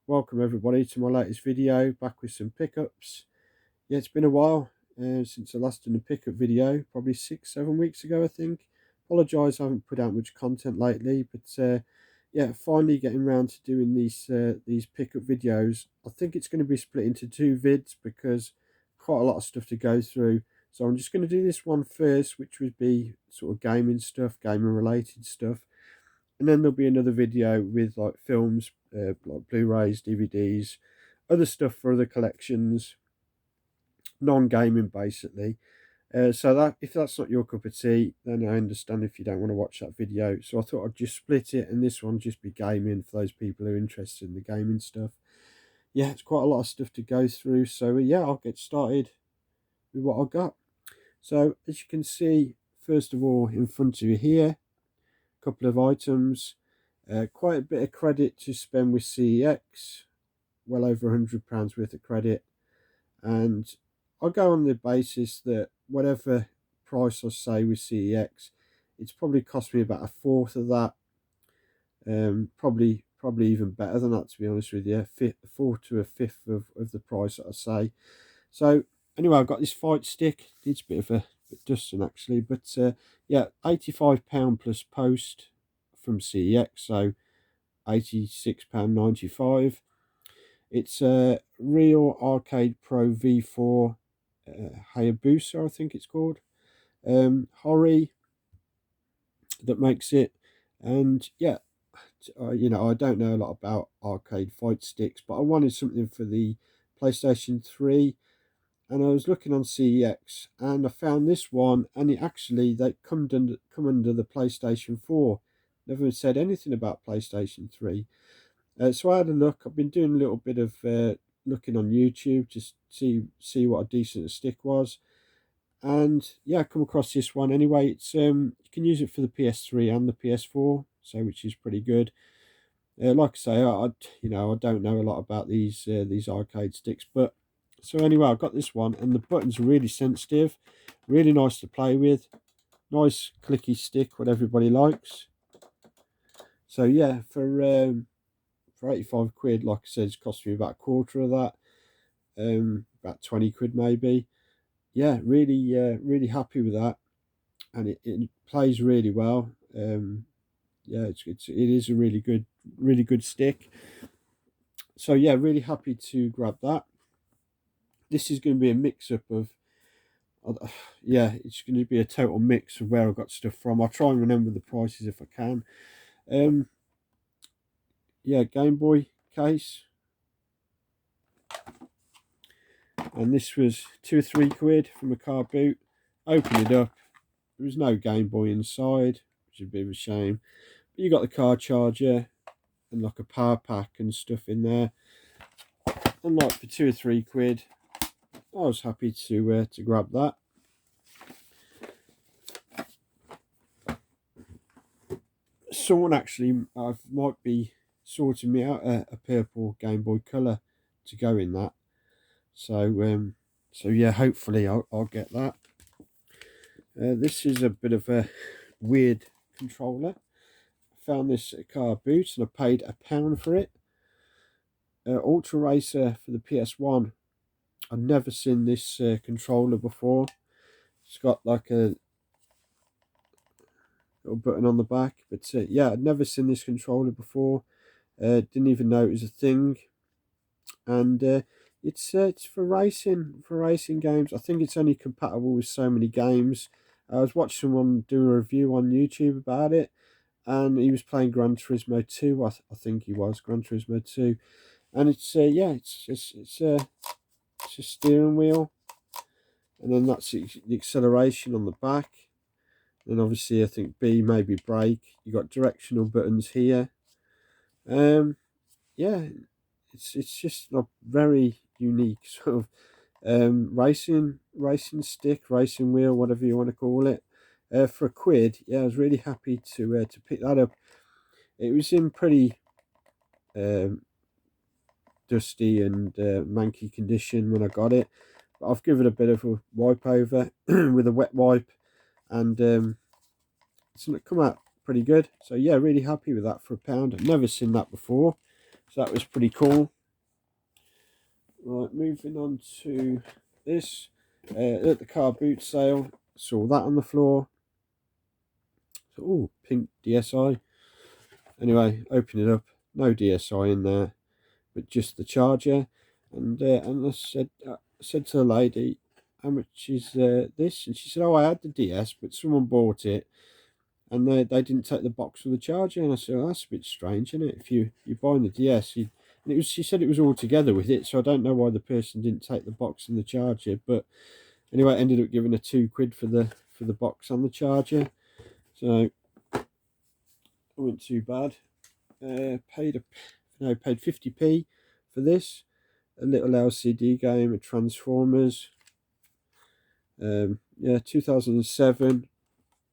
Welcome everybody to my latest video, back with some pickups. Yeah, it's been a while since I last done a pickup video, probably 6-7 weeks ago I think. Apologise I haven't put out much content lately, but yeah, finally getting around to doing these pickup videos. I think it's going to be split into two vids because quite a lot of stuff to go through. So I'm just going to do this one first, which would be sort of gaming stuff, gaming related stuff. And then there'll be another video with like films, like Blu-rays, DVDs, other stuff for other collections, non-gaming basically. So that if that's not your cup of tea, then I understand if you don't want to watch that video. So I thought I'd just split it, and this one just be gaming for those people who are interested in the gaming stuff. Yeah, it's quite a lot of stuff to go through. So yeah, I'll get started with what I got. So as you can see, first of all, in front of you here, a couple of items. Quite a bit of credit to spend with CEX, well over £100 worth of credit, and I go on the basis that whatever price I say with CEX, it's probably cost me about a fourth of that. Probably even better than that, to be honest with you. A fourth to a fifth of the price that I say. So anyway, I've got this fight stick. It's a bit of a dusting actually, but yeah, £85 plus post from CEX, so £86.95. It's a Real Arcade Pro V4 Hayabusa, I think it's called. Hori that makes it, and yeah, you know, I don't know a lot about arcade fight sticks, but I wanted something for the PlayStation 3, and I was looking on CEX, and I found this one, and it actually they come under the PlayStation 4. Never said anything about PlayStation 3. So I had a look. I've been doing a little bit of looking on YouTube, just see what a decent stick was, and yeah, I come across this one anyway. It's you can use it for the PS3 and the PS4, so which is pretty good. Like I say, you know, I don't know a lot about these arcade sticks, but so anyway, I got this one, and the buttons are really sensitive, really nice to play with, nice clicky stick, what everybody likes. So yeah, for 85 quid, like I said, it's cost me about a quarter of that, about 20 quid maybe. Yeah, really happy with that, and it plays really well. Yeah, it is a really good stick. So yeah, really happy to grab that. This is going to be a mix up of, yeah, it's going to be a total mix of where I got stuff from. I'll try and remember the prices if I can. Yeah, Game Boy case, and this was 2 or 3 quid from a car boot. Open it up, there was no Game Boy inside, which is a bit of a shame. But you got the car charger and like a power pack and stuff in there. And like for 2 or 3 quid, I was happy to grab that. Someone actually might be sorting me out a purple Game Boy Color to go in that. So yeah, hopefully I'll get that. This is a bit of a weird controller. I found this at a car boot and I paid £1 for it. Ultra Racer for the PS1. I've never seen this controller before. It's got like a little button on the back, but yeah, I'd never seen this controller before. Didn't even know it was a thing, and it's for racing games. I think it's only compatible with so many games. I was watching someone do a review on YouTube about it, and he was playing Gran Turismo 2. I think he was Gran Turismo 2, and it's yeah, it's a steering wheel, and then that's the acceleration on the back. And obviously, I think B maybe brake. You got directional buttons here. Yeah, it's just a very unique sort of racing stick, racing wheel, whatever you want to call it. For a quid, yeah, I was really happy to pick that up. It was in pretty um, dusty and manky condition when I got it, but I've given it a bit of a wipe over with a wet wipe, and it's come out pretty good. So yeah, really happy with that for £1. I've never seen that before, so that was pretty cool. Right, moving on to this. At the car boot sale, saw that on the floor. Oh, pink DSi. Anyway, open it up. No DSi in there, but just the charger. And I said to the lady, "How much is this?" And she said, "Oh, I had the DS, but someone bought it, and they didn't take the box with the charger." And I said, "Well, that's a bit strange, isn't it? If you're buying the DS, and she said it was all together with it, so I don't know why the person didn't take the box and the charger. But anyway, I ended up giving her £2 for the box and the charger, so it wasn't too bad. Paid 50p for this. A little LCD game of Transformers. Yeah, 2007.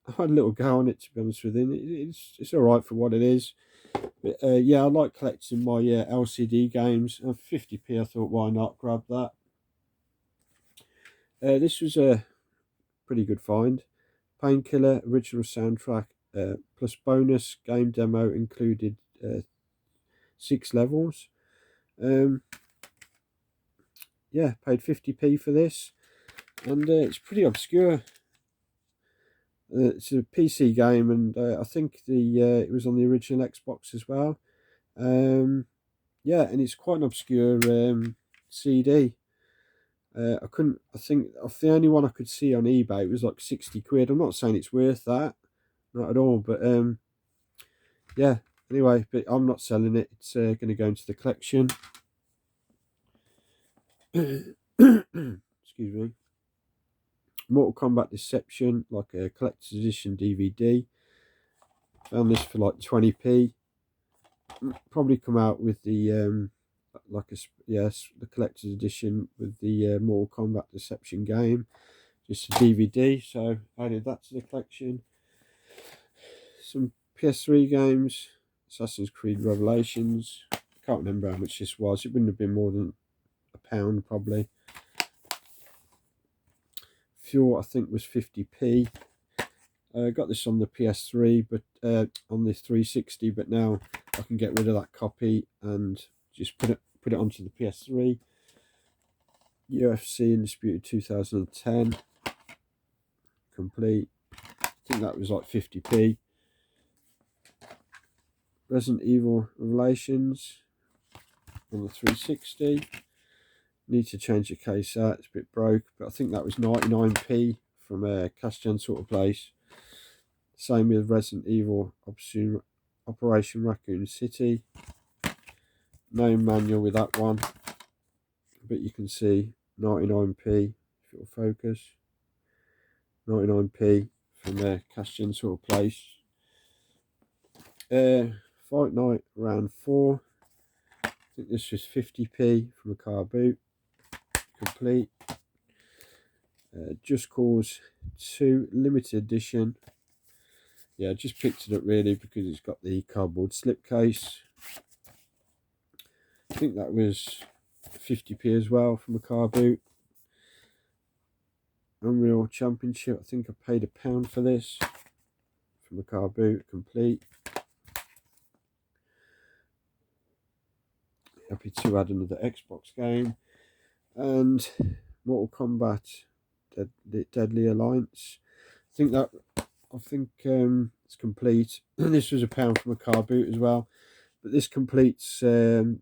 I had a little go on it, to be honest with you. It's all right for what it is. But yeah, I like collecting my LCD games. 50p, I thought, why not grab that? This was a pretty good find. Painkiller original soundtrack plus bonus game demo included 6 levels. Yeah, paid 50p for this, and it's pretty obscure. It's a PC game, and I think it was on the original Xbox as well. Yeah, and it's quite an obscure CD. I think the only one I could see on eBay, it was like 60 quid. I'm not saying it's worth that, not at all, but yeah. Anyway, but I'm not selling it. It's going to go into the collection. Excuse me. Mortal Kombat Deception, like a collector's edition DVD. Found this for like 20p. Probably come out with the the collector's edition with the Mortal Kombat Deception game, just a DVD. So I added that to the collection. Some PS3 games, Assassin's Creed Revelations. Can't remember how much this was. It wouldn't have been more than £1 probably. Fuel, I think, was 50p. Got this on the PS3, but on the 360, but now I can get rid of that copy and just put it onto the PS3. UFC Undisputed 2010 complete. I think that was like 50p. Resident Evil Revelations on the 360. Need to change the case out, it's a bit broke, but I think that was 99p from a cash gen sort of place. Same with Resident Evil Operation Raccoon City. No manual with that one, but you can see 99p if it'll focus. 99p from a cash gen sort of place. Fight Night Round 4. I think this was 50p from a car boot. Complete. Just Cause 2 limited edition. Yeah, I just picked it up really because it's got the cardboard slipcase. I think that was 50p as well from a car boot. Unreal Championship. I think I paid £1 for this from a car boot. Complete. Happy to add another Xbox game. And Mortal Kombat Deadly Alliance. I think it's complete. This was £1 from a car boot as well, but this completes the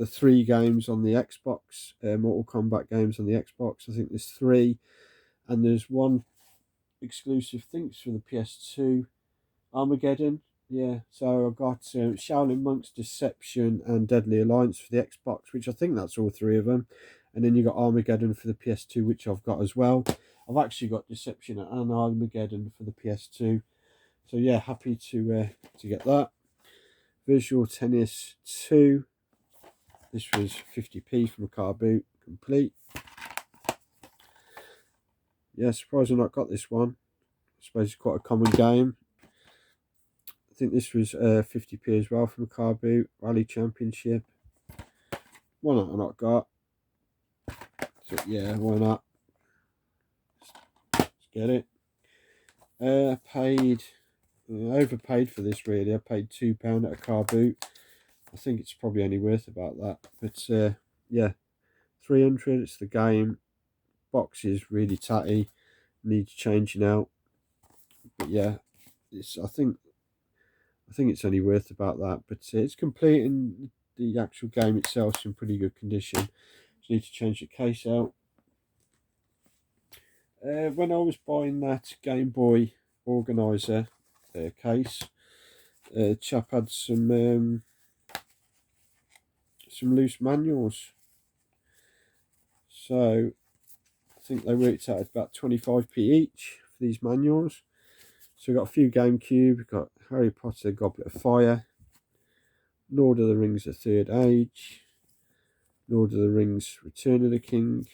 3 games on the Xbox, Mortal Kombat games on the Xbox. I think there's 3, and there's 1 exclusive. I think it's for the PS2, Armageddon. Yeah, so I've got Shaolin Monks, Deception, and Deadly Alliance for the Xbox, which I think that's all 3 of them. And then you got Armageddon for the PS2, which I've got as well. I've actually got Deception and Armageddon for the PS2. So yeah, happy to get that. Visual Tennis 2. This was 50p from a car boot. Complete. Yeah, surprised I've not got this one. I suppose it's quite a common game. I think this was 50p as well from a car boot. Rally Championship. Why not? I not got. So yeah, why not? Let's get it. Paid. Overpaid for this really. I paid £2 at a car boot. I think it's probably only worth about that. But yeah, 300. It's the game. Box is really tatty, needs changing out. But yeah, I think it's only worth about that. But it's complete, and the actual game itself is in pretty good condition. Just need to change the case out. When I was buying that Game Boy Organizer case, chap had some loose manuals. So I think they worked out at about 25p each for these manuals. So we've got a few GameCube, we've got Harry Potter, Goblet of Fire, Lord of the Rings, The Third Age, Lord of the Rings, Return of the King,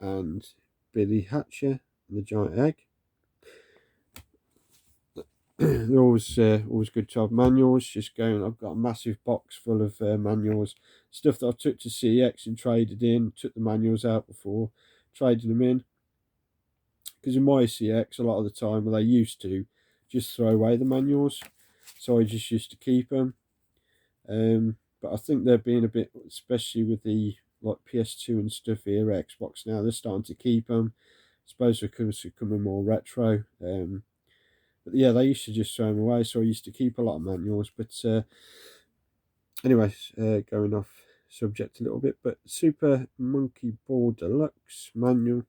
and Billy Hatcher and the Giant Egg. They're always good to have manuals. I've got a massive box full of manuals, stuff that I took to CEX and traded in. Took the manuals out before trading them in, because in my CEX a lot of the time, well, they used to just throw away the manuals, so I just used to keep them. But I think they're being a bit, especially with the like PS2 and stuff here, Xbox now, they're starting to keep them. I suppose they're becoming more retro. But yeah, they used to just throw them away, so I used to keep a lot of manuals. But anyways, going off subject a little bit, but Super Monkey Ball Deluxe manual.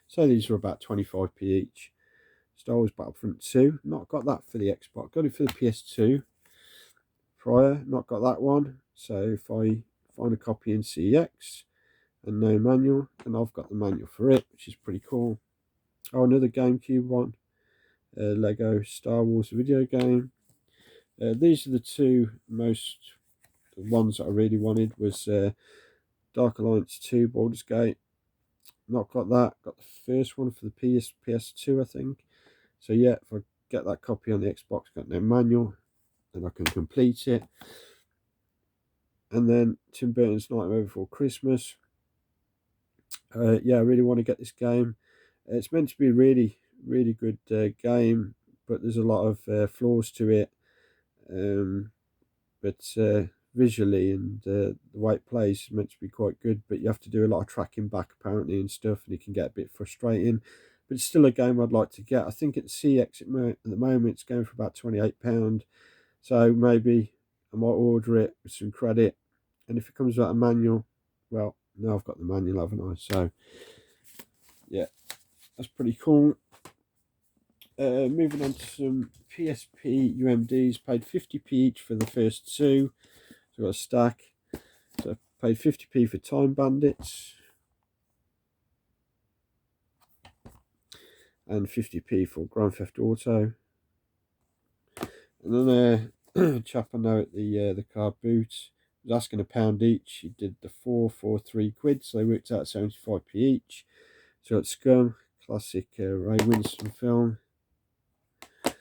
So these are about 25p each. Star Wars Battlefront 2, not got that for the Xbox, got it for the PS2 prior, not got that one. So if I find a copy in CEX and no manual, and I've got the manual for it, which is pretty cool. Oh, another GameCube one. Lego Star Wars video game. These are the two ones that I really wanted, was Dark Alliance 2 Baldur's Gate. Not got that. Got the first one for the PS2, I think. So yeah, if I get that copy on the Xbox, got no manual, then I can complete it. And then Tim Burton's Nightmare Before Christmas. Yeah, I really want to get this game. It's meant to be a really, really good game, but there's a lot of flaws to it. But visually and the way it plays is meant to be quite good, but you have to do a lot of tracking back apparently and stuff, and it can get a bit frustrating. But it's still a game I'd like to get. I think at CEX at the moment it's going for about £28, so maybe I might order it with some credit, and if it comes without a manual, well, now I've got the manual, haven't I? So yeah, that's pretty cool. Moving on to some PSP UMDs, paid 50p each for the first two. So I've got a stack. So I paid 50p for Time Bandits and 50p for Grand Theft Auto. And then a chap I know at the car boot was asking £1 each. He did the 4 for £3, so they worked out 75p each. So it's Scum, classic Ray Winstone film. The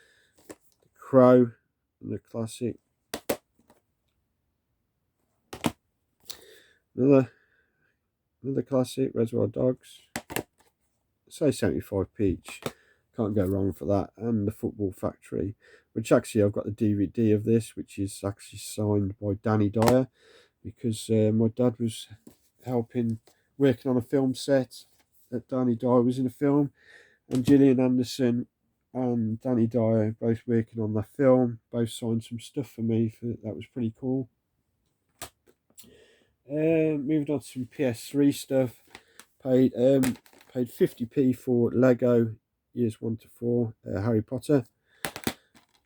Crow, the classic. Another classic, Reservoir Dogs. Say 75p each. Can't go wrong for that. And the Football Factory, which actually I've got the DVD of this, which is actually signed by Danny Dyer, because my dad was working on a film set that Danny Dyer was in a film, and Gillian Anderson and Danny Dyer both working on the film, both signed some stuff for me. That was pretty cool. Moving on to some PS3 stuff. Paid 50p for Lego Years 1 to 4 Harry Potter.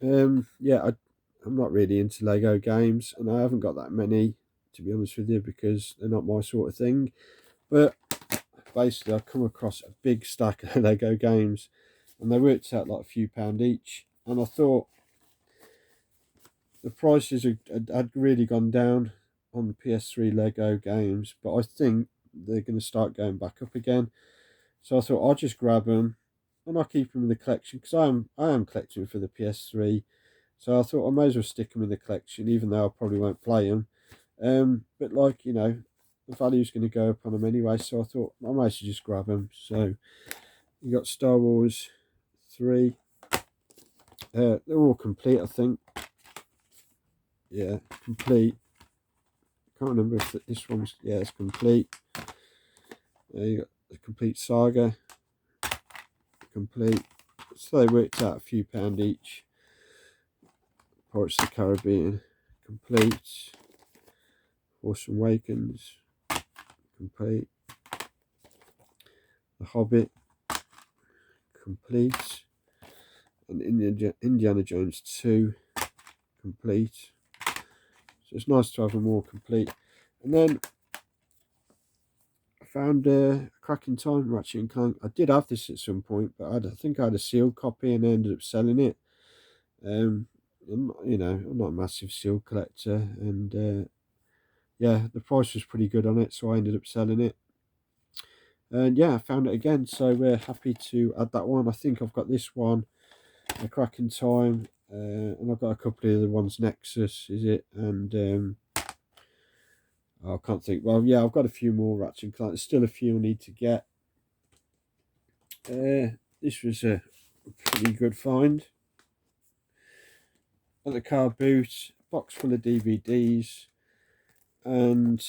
Yeah, I'm not really into Lego games, and I haven't got that many, to be honest with you, because they're not my sort of thing. But basically, I've come across a big stack of Lego games, and they worked out like a few pound each. And I thought the prices had really gone down on the PS3 Lego games, but I think they're going to start going back up again. So I thought I'll just grab them and I'll keep them in the collection, because I am collecting for the PS3. So I thought I may as well stick them in the collection, even though I probably won't play them. But like, you know, the value's going to go up on them anyway, so I thought I might as well just grab them. So you got Star Wars 3. They're all complete, I think. Yeah, complete. Can't remember if this one's, yeah, it's complete. You got the complete saga, complete. So they worked out a few pound each. Pirates of the Caribbean, complete. Force Awakens, complete. The Hobbit, complete. And Indiana Jones 2, complete. So it's nice to have them all complete. And then I found Crack in Time, Ratchet and Clank. I did have this at some point, but I think I had a sealed copy and I ended up selling it. I'm not a massive sealed collector, and yeah, the price was pretty good on it, so I ended up selling it. And yeah, I found it again, so we're happy to add that one. I think I've got this one, A Crack in Time, and I've got a couple of other ones. Nexus is it, and I can't think. Well, yeah, I've got a few more Ratchet and Clank. There's still a few I need to get. This was a pretty good find. At the car boot, box full of DVDs, and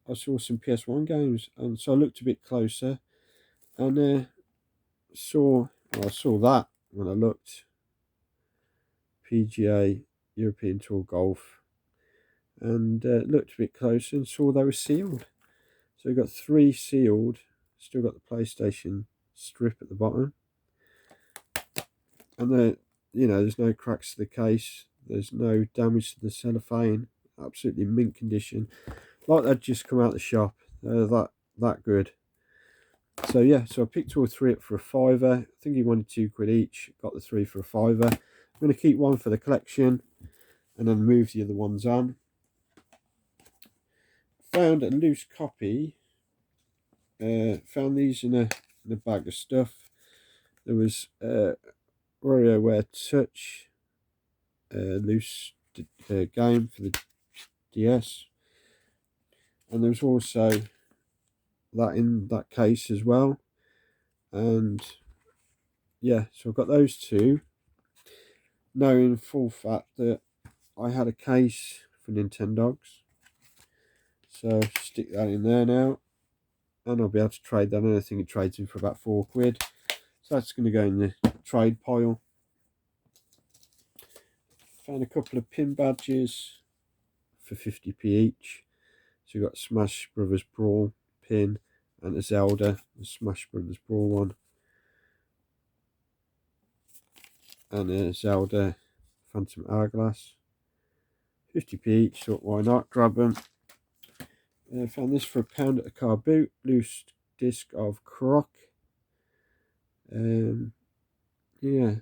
I saw some PS1 games, and so I looked a bit closer, and I saw that when I looked. PGA European Tour Golf, and looked a bit closer and saw they were sealed. So we got 3 sealed. Still got the PlayStation strip at the bottom, and there's no cracks to the case. There's no damage to the cellophane. Absolutely mint condition, like they'd just come out the shop. That good. So yeah, so I picked all 3 up for a £5. I think he wanted £2 each. Got the 3 for a £5. I'm going to keep one for the collection, and then move the other ones on. Found a loose copy. Found these in a bag of stuff. There was WarioWare Touch, loose game for the DS, and there was also that in that case as well. And yeah, so I've got those 2, knowing full fact that I had a case for Nintendogs. So stick that in there now, and I'll be able to trade that. And I think it trades in for about £4. So that's going to go in the trade pile. Found a couple of pin badges for 50p each. So you've got Smash Brothers Brawl pin and a Zelda, the Smash Brothers Brawl one, and a Zelda Phantom Hourglass. 50p each, so why not? Grab them. Found this for £1 at a car boot. Loose disc of Croc. Yeah,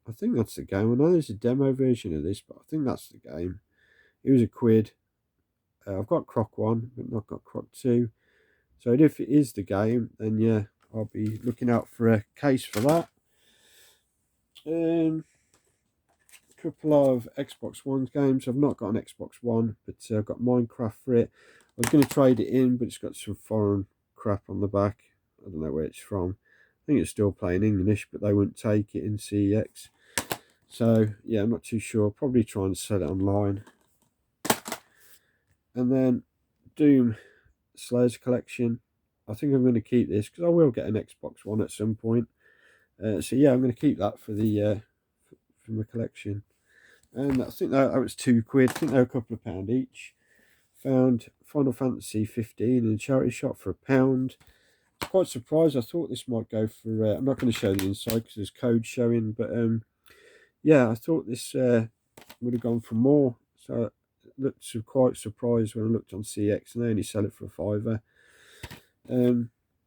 I think that's the game. I know there's a demo version of this, but I think that's the game. It was £1. I've got Croc 1, but not got Croc 2. So if it is the game, then yeah, I'll be looking out for a case for that. A couple of Xbox One games. I've not got an Xbox One, but I've got Minecraft for it. I was going to trade it in, but it's got some foreign crap on the back. I don't know where it's from. I think it's still playing English, but they wouldn't take it in CEX. So yeah, I'm not too sure. Probably try and sell it online. And then Doom Slayers collection. I think I'm going to keep this because I will get an Xbox One at some point. So yeah, I'm going to keep that for the for my collection. And I think that was £2. I think they were a couple of pound each. Found Final Fantasy 15 in a charity shop for £1. Quite surprised. I thought this might go for. I'm not going to show the inside because there's code showing, but yeah, I thought this would have gone for more. So I looked quite surprised when I looked on CX, and they only sell it for a £5.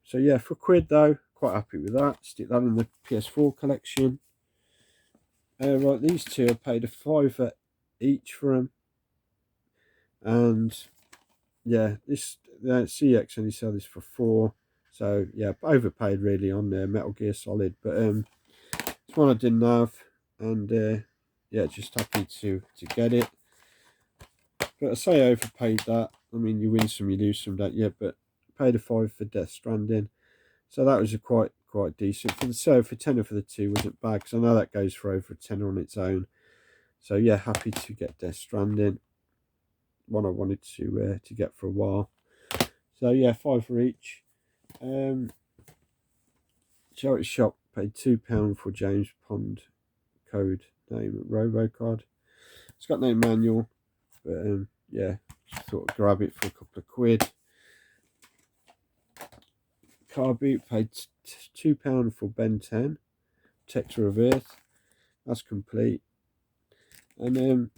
So yeah, for £1 though, quite happy with that. Stick that in the PS4 collection. Right, these 2 I paid a £5 each for them, and yeah, this CX only sell this for £4. So yeah, overpaid really on Metal Gear Solid, but it's one I didn't have, and yeah, just happy to get it. But I say overpaid that. I mean, you win some, you lose some, don't you? But paid a £5 for Death Stranding, so that was a quite decent. For tenner for the 2 wasn't bad, because I know that goes for over a tenner on its own. So yeah, happy to get Death Stranding, one I wanted to get for a while. So yeah, 5 for each. Charity shop paid £2 for James Pond code name Robocard. It's got no manual, but yeah, just thought I'd grab it for a couple of quid. Car boot paid £2 for Ben 10 Protector of Earth. That's complete. And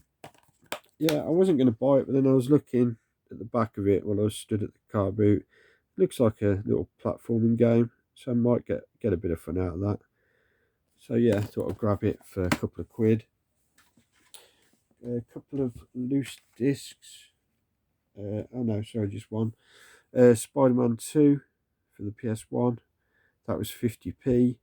yeah, I wasn't going to buy it, but then I was looking at the back of it while I was stood at the car boot. Looks like a little platforming game, so I might get a bit of fun out of that. So yeah, I thought I'd grab it for a couple of quid. A couple of loose discs. Oh no, sorry, just one. Spider-Man 2 for the PS1. That was 50p.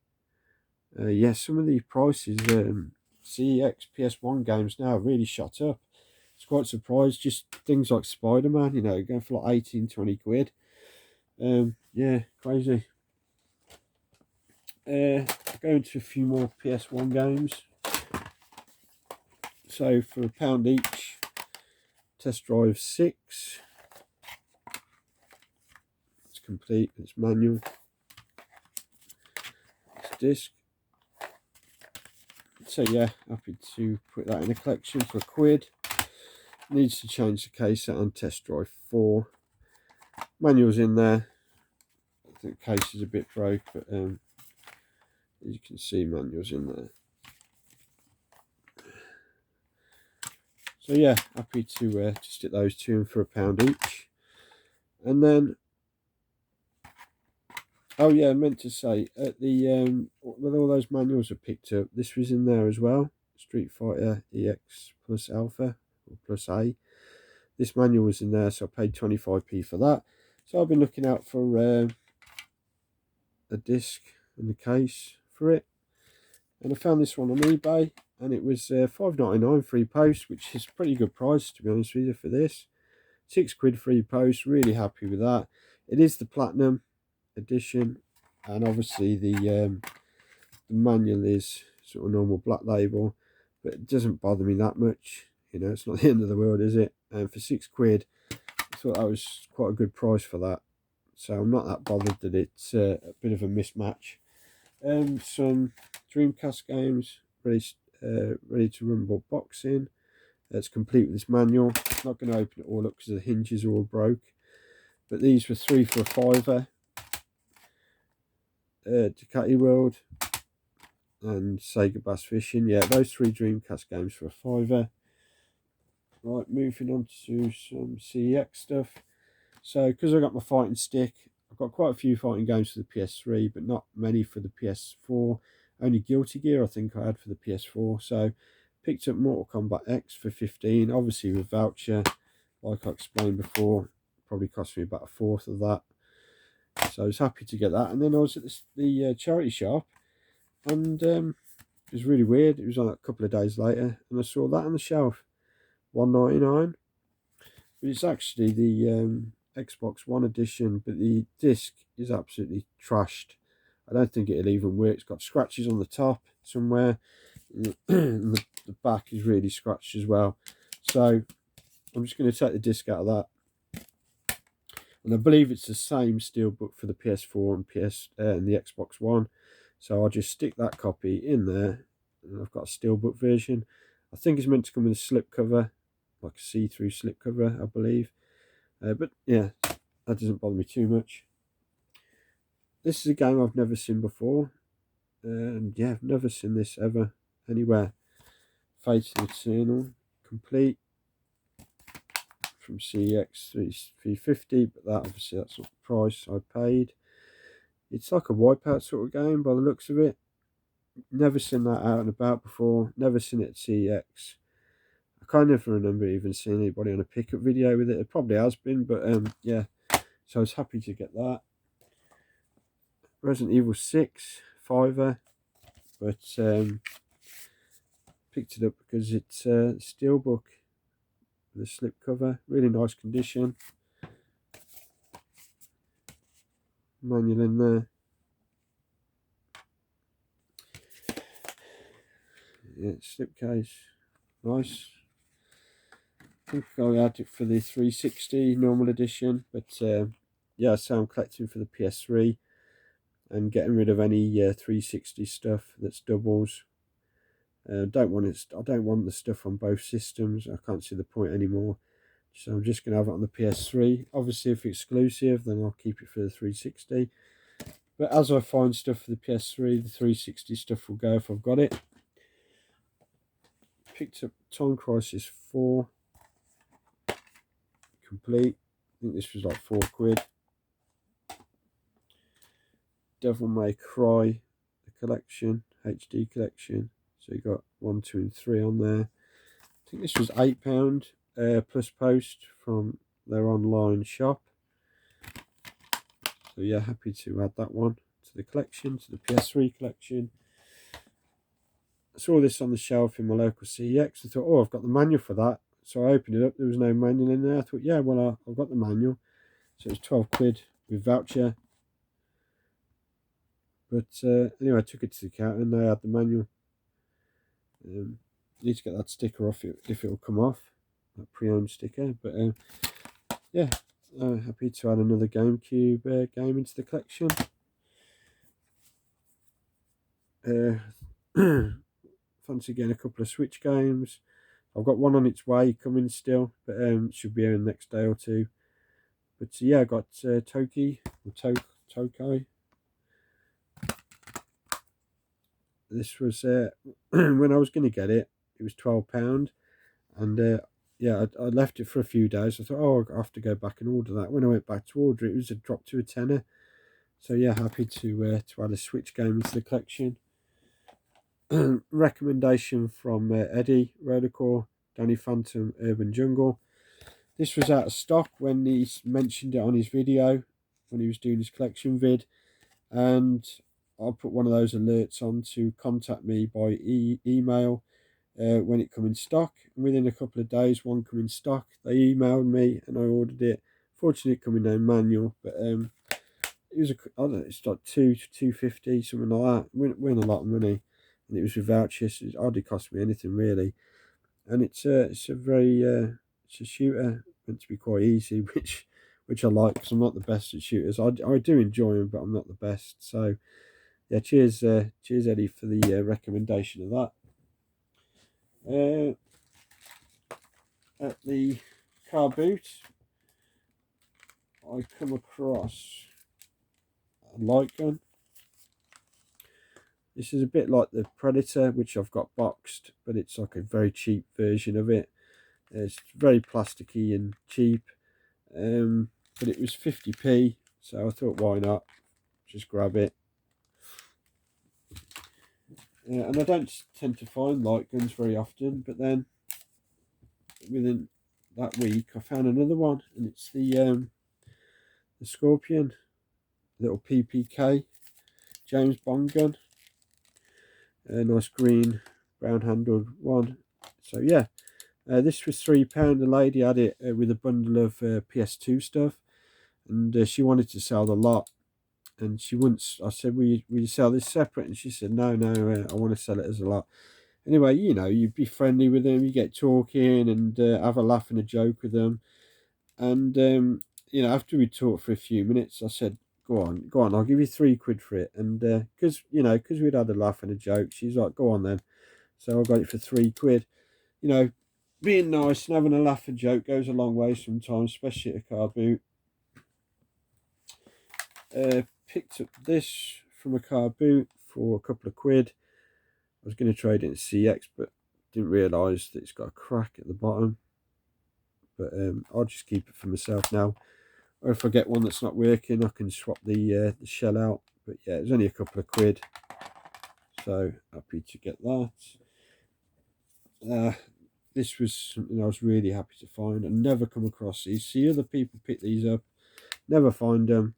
Yeah, some of the prices, CEX PS1 games now really shot up. It's quite surprised. Just things like Spider-Man, you know, going for like 18, 20 quid. Yeah, crazy. Going to a few more PS1 games. So for £1 each, Test Drive 6. It's complete, it's manual. It's disc. So yeah, happy to put that in a collection for a quid. Needs to change the case out on Test Drive 4. Manual's in there. I think the case is a bit broke, but as you can see, manual's in there. So yeah, happy to stick those two in for £1 each. And then, oh yeah, I meant to say, at the with all those manuals are picked up, this was in there as well. Street Fighter EX Plus Alpha, or Plus A. This manual was in there, so I paid 25p for that. So I've been looking out for a disc and the case for it. And I found this one on eBay, and it was £5.99 free post, which is a pretty good price, to be honest with you, for this. £6 free post, really happy with that. It is the Platinum edition, and obviously the manual is sort of normal black label, but it doesn't bother me that much. You know, it's not the end of the world, is it? And for £6, I thought that was quite a good price for that. So I'm not that bothered that it's a bit of a mismatch. Some Dreamcast games ready to rumble boxing. It's complete with this manual. Not going to open it all up because the hinges are all broke. But these were 3 for a £5. Ducati World and Sega Bass Fishing. Yeah, those 3 Dreamcast games for a £5. Right, moving on to some CEX stuff. So, because I got my fighting stick, I've got quite a few fighting games for the PS3, but not many for the PS4. Only Guilty Gear, I think, I had for the PS4. So, picked up Mortal Kombat X for 15, obviously with voucher, like I explained before. Probably cost me about a fourth of that. So, I was happy to get that. And then I was at the charity shop, and it was really weird. It was on a couple of days later, and I saw that on the shelf, £1.99. But it's actually the Xbox One edition, but the disc is absolutely trashed. I don't think it'll even work. It's got scratches on the top somewhere. The back is really scratched as well. So I'm just going to take the disc out of that. And I believe it's the same steelbook for the PS4 and the Xbox One. So I'll just stick that copy in there. And I've got a steelbook version. I think it's meant to come with a slipcover, like a see-through slipcover, I believe. But yeah, that doesn't bother me too much. This is a game I've never seen before. And yeah, I've never seen this ever anywhere. Fate of the Eternal, complete from CEX 350, but that obviously that's not the price I paid. It's like a Wipeout sort of game by the looks of it. Never seen that out and about before. Never seen it at CEX. I can't even remember even seeing anybody on a pickup video with it. It probably has been, but yeah. So I was happy to get that. Resident Evil 6, £5, but picked it up because it's a steelbook with a slipcover. Really nice condition. Manual in there. Yeah, slipcase. Nice. I think I had it for the 360 normal edition, but yeah, so I'm collecting for the PS3 and getting rid of any 360 stuff that's doubles. Don't want it. I don't want the stuff on both systems. I can't see the point anymore. So I'm just going to have it on the PS3. Obviously, if exclusive, then I'll keep it for the 360. But as I find stuff for the PS3, the 360 stuff will go if I've got it. Picked up Time Crisis 4 complete. I think this was like £4. Devil May Cry, the collection, HD collection. So you got 1, 2, and 3 on there. I think this was £8 plus post from their online shop. So yeah, happy to add that one to the collection, to the PS3 collection. I saw this on the shelf in my local CEX. I thought, oh, I've got the manual for that. So I opened it up. There was no manual in there. I thought, yeah, well, I've got the manual. So it was £12 with voucher. But anyway, I took it to the counter and they had the manual. Need to get that sticker off if it'll come off, that pre-owned sticker. But yeah, happy to add another GameCube game into the collection. Fancy getting a couple of Switch games. I've got one on its way coming still, but should be here in the next day or two. But yeah, I got Toki or Tokai. This was when I was going to get it. It was £12, and yeah, I left it for a few days. I thought, oh, I have to go back and order that. When I went back to order it, it was a drop to a tenner. So yeah, happy to add a Switch game into the collection. Recommendation from Eddie Rodercore, Danny Phantom Urban Jungle. This was out of stock when he mentioned it on his video when he was doing his collection vid, and I'll put one of those alerts on to contact me by email when it come in stock. And within a couple of days, one come in stock. They emailed me and I ordered it. Fortunately, it come in no manual, but it was I don't know, it's like £2.50 something like that. Win a lot of money, and it was with vouchers. It hardly cost me anything really, and it's a very it's a shooter meant to be quite easy, which I like because I'm not the best at shooters. I do enjoy them, but I'm not the best. So yeah, cheers Eddie for the recommendation of that. At the car boot, I come across a light gun. This is a bit like the Predator, which I've got boxed, but it's like a very cheap version of it. It's very plasticky and cheap, but it was 50p, so I thought, why not? Just grab it. And I don't tend to find light guns very often, but then within that week I found another one, and it's the Scorpion, little PPK James Bond gun. A nice green brown handled one. So yeah, this was £3. The lady had it with a bundle of PS2 stuff, and she wanted to sell the lot, and she wouldn't. I said, will you sell this separate? And she said, no, I want to sell it as a lot. Anyway, you know, you be friendly with them, you get talking and have a laugh and a joke with them. And, you know, after we talked for a few minutes, I said, go on, I'll give you £3 for it. And because we'd had a laugh and a joke, she's like, go on then. So I got it for £3. You know, being nice and having a laugh and joke goes a long way sometimes, especially at a car boot. Picked up this from a car boot for a couple of £. I was going to trade it in CX, but didn't realise that it's got a crack at the bottom. But I'll just keep it for myself now. Or if I get one that's not working, I can swap the shell out. But yeah, it was only a couple of £. So happy to get that. This was something I was really happy to find. I never come across these. See other people pick these up, never find them.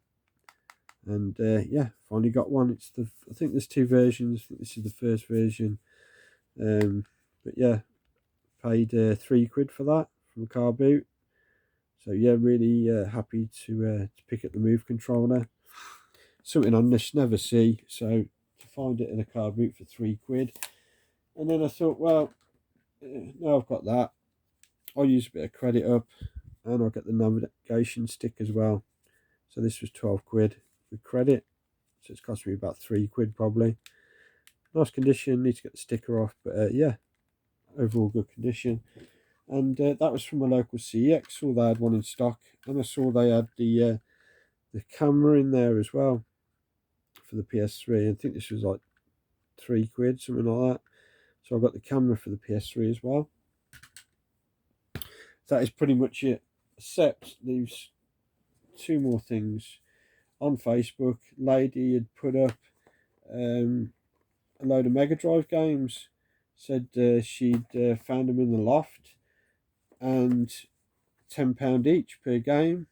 And yeah, finally got one. I think there's 2 versions. I think this is the first version. But yeah, paid £3 for that from a car boot. So yeah, really happy to pick up the Move controller. Something I just never see. So to find it in a car boot for £3. And then I thought, well, now I've got that, I'll use a bit of credit up, and I'll get the navigation stick as well. So this was 12 quid with credit. So it's cost me about £3 probably. Nice condition, need to get the sticker off, but yeah, overall good condition. And that was from a local CEX. Saw they had one in stock, and I saw they had the camera in there as well for the PS3. I think this was like £3, something like that. So I got the camera for the PS3 as well. That is pretty much it. Except leaves two more things on Facebook. Lady had put up a load of Mega Drive games. Said she'd found them in the loft, and £10 each per game.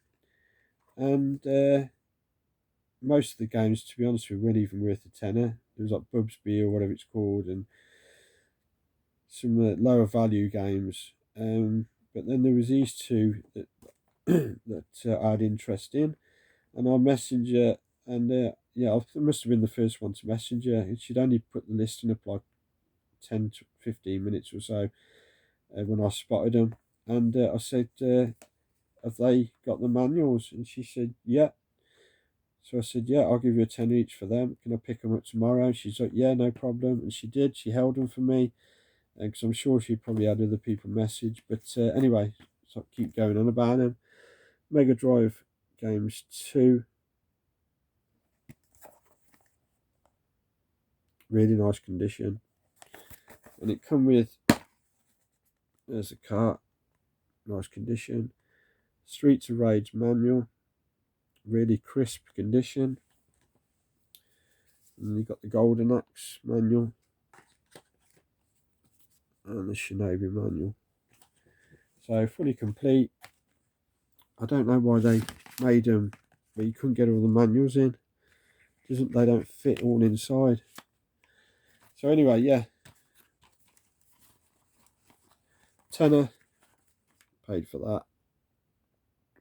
And most of the games, to be honest with you, weren't even worth a tenner. There was like Bubsby or whatever it's called, and some lower value games. But then there was these two that that I had interest in, and I messaged her, and yeah, I must have been the first one to message her. And she'd only put the listing up like 10 to 15 minutes or so when I spotted them, and I said, "Have they got the manuals?" And she said, "Yeah." So I said, "Yeah, I'll give you a tenner each for them. Can I pick them up tomorrow?" She's like, "Yeah, no problem." And she did. She held them for me, because I'm sure she probably had other people message. But anyway, so I keep going on about them. Mega Drive games 2. Really nice condition. And it come with, there's a cart, nice condition. Streets of Rage manual, really crisp condition. And you've got the Golden Axe manual and the Shinobi manual. So fully complete. I don't know why they made them, but you couldn't get all the manuals in. They don't fit all inside. So anyway, yeah. Tenner, paid for that.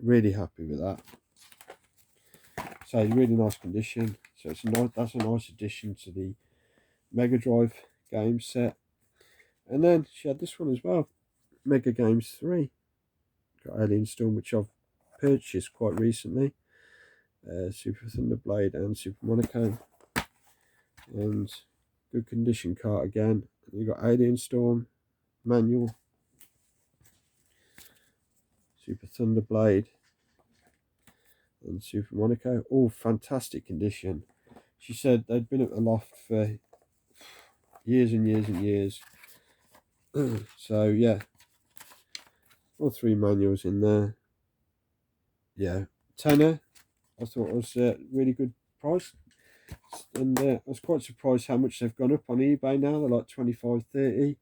Really happy with that. So really nice condition. So that's a nice addition to the Mega Drive game set. And then she had this one as well, Mega Games 3. Got Alien Storm, which I've purchased quite recently. Super Thunderblade and Super Monaco. And good condition cart again. And you got Alien Storm manual, Super Thunderblade, and Super Monaco. All fantastic condition. She said they'd been at the loft for years and years and years. So yeah, all 3 manuals in there. Yeah, tenner. I thought it was a really good price, and I was quite surprised how much they've gone up on eBay now. They're like 25, 30